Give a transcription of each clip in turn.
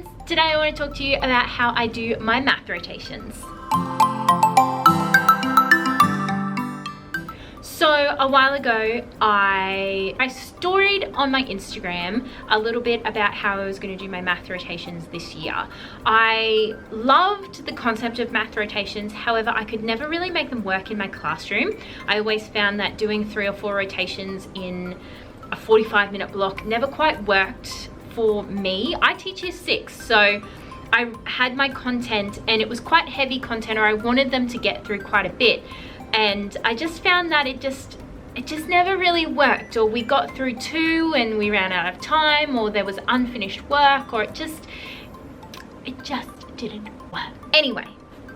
friends, today I want to talk to you about how I do my math rotations. So a while ago, I storied on my Instagram a little bit about how I was going to do my math rotations this year. I loved the concept of math rotations, however, I could never really make them work in my classroom. I always found that doing 3 or 4 rotations in a 45-minute block never quite worked for me. I teach year 6, so I had my content and it was quite heavy content, or I wanted them to get through quite a bit. And I just found that it just never really worked, or we got through 2 and we ran out of time, or there was unfinished work, or it just didn't work. Anyway,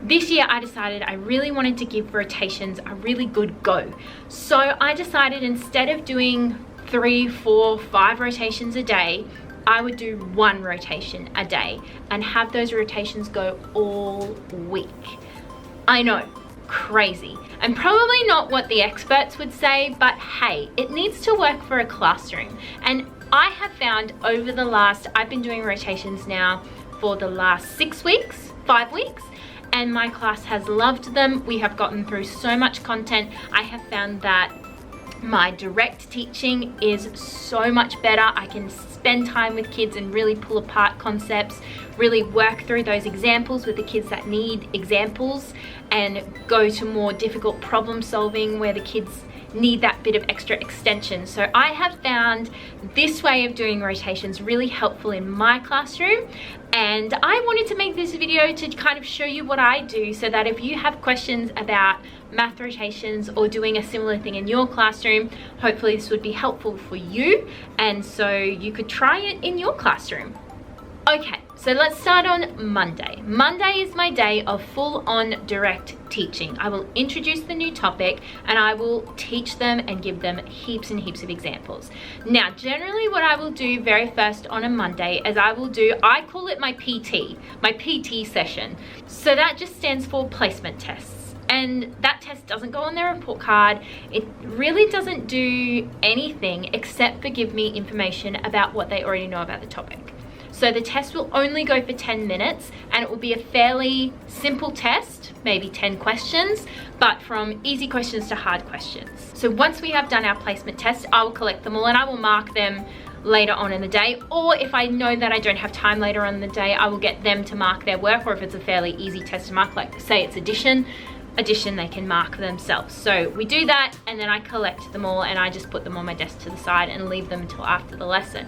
this year I decided I really wanted to give rotations a really good go. So I decided instead of doing 3, 4, 5 rotations a day, I would do 1 rotation a day and have those rotations go all week. I know, crazy, and probably not what the experts would say, but hey, it needs to work for a classroom. And I have found over the last, I've been doing rotations now for the last 6 weeks, 5 weeks, and my class has loved them. We have gotten through so much content. I have found that my direct teaching is so much better. I can spend time with kids and really pull apart concepts, really work through those examples with the kids that need examples, and go to more difficult problem solving where the kids need that bit of extra extension. So I have found this way of doing rotations really helpful in my classroom, and I wanted to make this video to kind of show you what I do, so that if you have questions about math rotations or doing a similar thing in your classroom, hopefully this would be helpful for you, and so you could try it in your classroom. Okay, so let's start on Monday. Monday is my day of full-on direct teaching. I will introduce the new topic and I will teach them and give them heaps and heaps of examples. Now, generally what I will do very first on a Monday is I call it my PT session. So that just stands for placement tests. And that test doesn't go on their report card. It really doesn't do anything except for give me information about what they already know about the topic. So the test will only go for 10 minutes and it will be a fairly simple test, maybe 10 questions, but from easy questions to hard questions. So once we have done our placement test, I will collect them all and I will mark them later on in the day, or if I know that I don't have time later on in the day, I will get them to mark their work, or if it's a fairly easy test to mark, like say it's addition, they can mark themselves. So we do that and then I collect them all and I just put them on my desk to the side and leave them until after the lesson.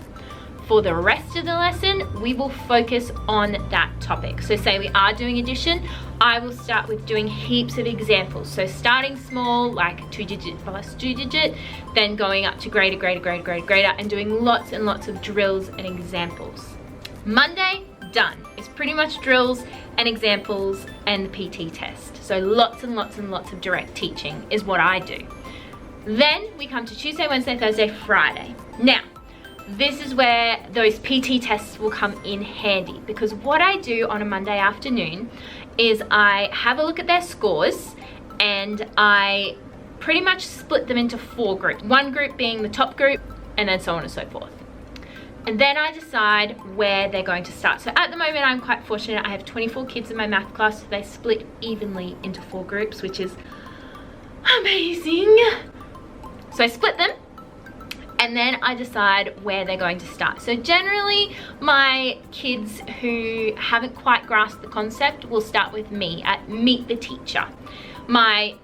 For the rest of the lesson, we will focus on that topic. So say we are doing addition, I will start with doing heaps of examples. So starting small, like 2-digit plus 2-digit, then going up to greater, and doing lots and lots of drills and examples. Monday, done. It's pretty much drills and examples and the PT test. So lots and lots and lots of direct teaching is what I do. Then we come to Tuesday, Wednesday, Thursday, Friday. Now, this is where those PT tests will come in handy, because what I do on a Monday afternoon is I have a look at their scores and I pretty much split them into 4 groups. One group being the top group, and then so on and so forth. And then I decide where they're going to start. So at the moment I'm quite fortunate. I have 24 kids in my math class, so they split evenly into 4 groups, which is amazing. So I split them, and then I decide where they're going to start. So generally, my kids who haven't quite grasped the concept will start with me at Meet the Teacher. My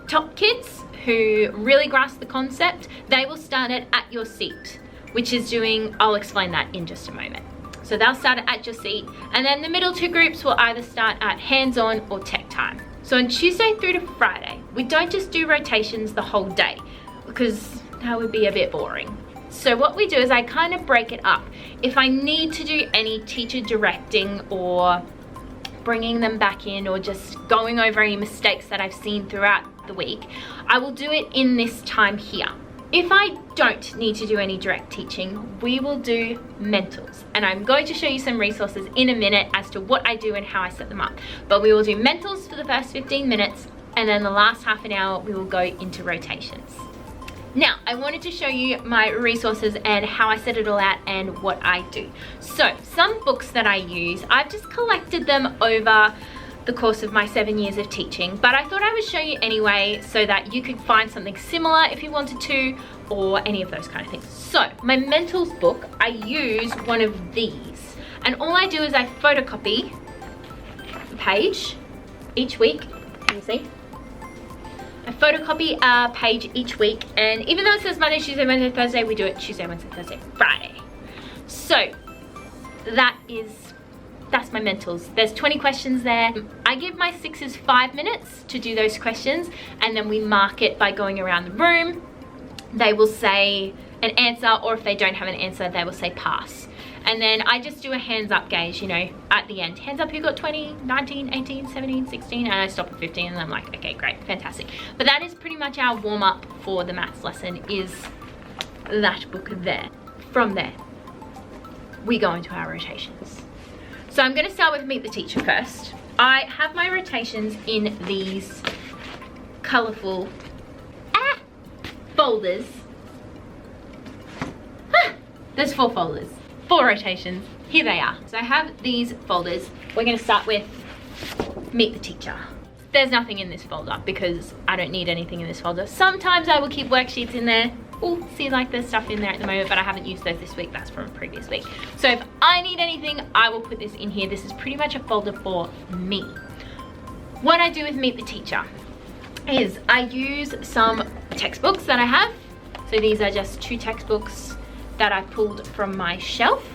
top kids who really grasp the concept, they will start at Your Seat, which is doing, I'll explain that in just a moment. So they'll start at Your Seat, and then the middle 2 groups will either start at Hands-On or Tech Time. So on Tuesday through to Friday, we don't just do rotations the whole day, because that would be a bit boring. So what we do is I kind of break it up. If I need to do any teacher directing or bringing them back in, or just going over any mistakes that I've seen throughout the week, I will do it in this time here. If I don't need to do any direct teaching, we will do mentals. And I'm going to show you some resources in a minute as to what I do and how I set them up. But we will do mentals for the first 15 minutes, and then the last half an hour we will go into rotations. Now, I wanted to show you my resources and how I set it all out and what I do. So, some books that I use, I've just collected them over the course of my 7 years of teaching, but I thought I would show you anyway so that you could find something similar if you wanted to, or any of those kind of things. So, my Mentals book, I use one of these, and all I do is I photocopy the page each week. Can you see? I photocopy a page each week, and even though it says Monday, Tuesday, Wednesday, Thursday, we do it Tuesday, Wednesday, Thursday, Friday. So that's my Mentals. There's 20 questions there. I give my sixes 5 minutes to do those questions, and then we mark it by going around the room. They will say an answer, or if they don't have an answer, they will say pass. And then I just do a hands up gauge, you know, at the end. Hands up who got 20, 19, 18, 17, 16, and I stop at 15, and I'm like, okay, great, fantastic. But that is pretty much our warm up for the maths lesson, is that book there. From there, we go into our rotations. So I'm gonna start with Meet the Teacher first. I have my rotations in these colorful folders. There's 4 folders. 4 rotations, here they are. So I have these folders. We're gonna start with Meet the Teacher. There's nothing in this folder because I don't need anything in this folder. Sometimes I will keep worksheets in there. Oh, see, like there's stuff in there at the moment, but I haven't used those this week. That's from a previous week. So if I need anything, I will put this in here. This is pretty much a folder for me. What I do with Meet the Teacher is I use some textbooks that I have. So these are just 2 textbooks that I pulled from my shelf,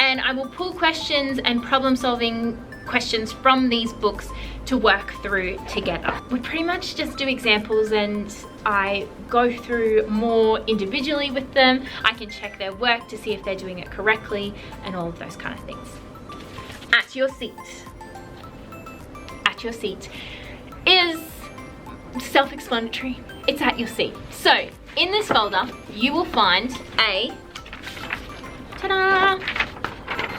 and I will pull questions and problem solving questions from these books to work through together. We pretty much just do examples, and I go through more individually with them. I can check their work to see if they're doing it correctly and all of those kind of things. At your seat. At your seat is self-explanatory. It's at your seat. So in this folder, you will find a ta-da!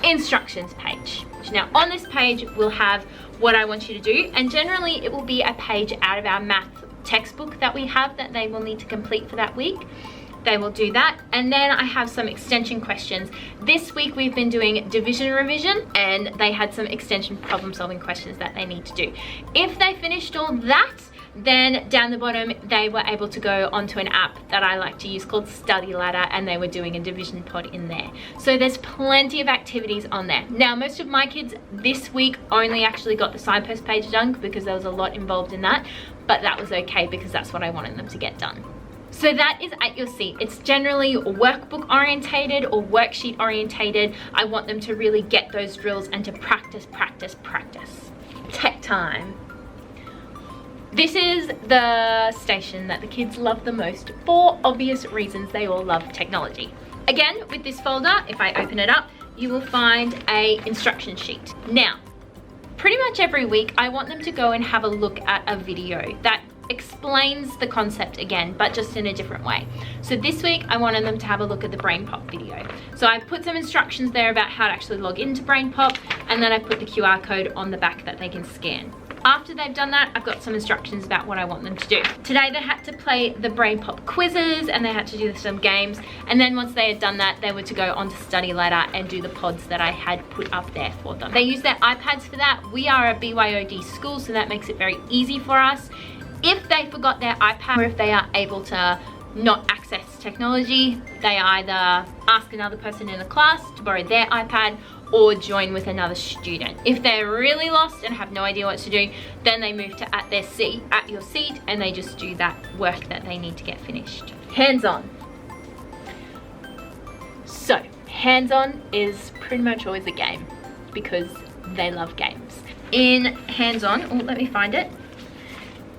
Instructions page. Now on this page we'll have what I want you to do, and generally it will be a page out of our math textbook that we have that they will need to complete for that week. They will do that, and then I have some extension questions. This week we've been doing division revision, and they had some extension problem solving questions that they need to do. If they finished all that, then down the bottom they were able to go onto an app that I like to use called Study Ladder, and they were doing a division pod in there. So there's plenty of activities on there. Now most of my kids this week only actually got the signpost page done because there was a lot involved in that, but that was okay because that's what I wanted them to get done. So that is at your seat. It's generally workbook orientated or worksheet orientated. I want them to really get those drills and to practice, practice, practice. Tech time. This is the station that the kids love the most for obvious reasons. They all love technology. Again, with this folder, if I open it up, you will find a instruction sheet. Now, pretty much every week, I want them to go and have a look at a video that explains the concept again, but just in a different way. So this week, I wanted them to have a look at the BrainPop video. So I put some instructions there about how to actually log into BrainPop, and then I put the QR code on the back that they can scan. After they've done that, I've got some instructions about what I want them to do. Today they had to play the BrainPop quizzes, and they had to do some games, and then once they had done that, they were to go onto Study Ladder and do the pods that I had put up there for them. They use their iPads for that. We are a BYOD school, so that makes it very easy for us. If they forgot their iPad, or if they are able to not access technology, they either ask another person in the class to borrow their iPad or join with another student. If they're really lost and have no idea what to do, then they move to at your seat, and they just do that work that they need to get finished. Hands-on. So, hands-on is pretty much always a game because they love games. In hands-on, oh, let me find it.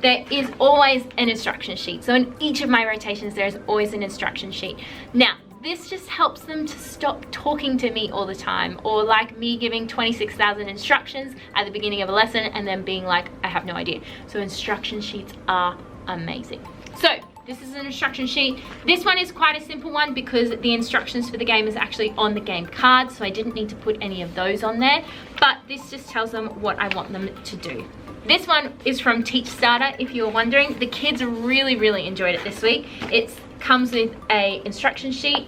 There is always an instruction sheet. So in each of my rotations, there is always an instruction sheet. Now, this just helps them to stop talking to me all the time, or like me giving 26,000 instructions at the beginning of a lesson and then being like, I have no idea. So instruction sheets are amazing. So this is an instruction sheet. This one is quite a simple one because the instructions for the game is actually on the game card, so I didn't need to put any of those on there, but this just tells them what I want them to do. This one is from Teach Starter, if you were wondering. The kids really enjoyed it this week. It's Comes with a instruction sheet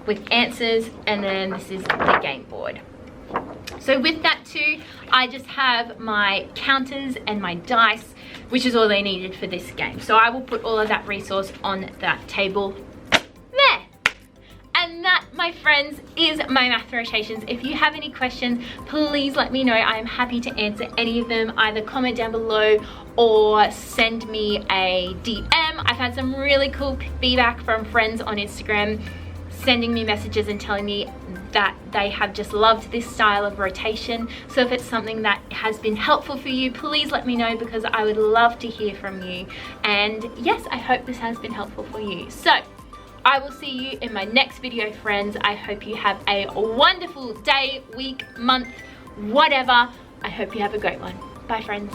with answers, and then this is the game board. So with that too, I just have my counters and my dice, which is all they needed for this game. So I will put all of that resource on that table there. And that, my friends, is my math rotations. If you have any questions, please let me know. I am happy to answer any of them. Either comment down below or send me a DM. I've had some really cool feedback from friends on Instagram sending me messages and telling me that they have just loved this style of rotation. So if it's something that has been helpful for you, please let me know, because I would love to hear from you. And yes, I hope this has been helpful for you. So I will see you in my next video, friends. I hope you have a wonderful day, week, month, whatever. I hope you have a great one. Bye, friends.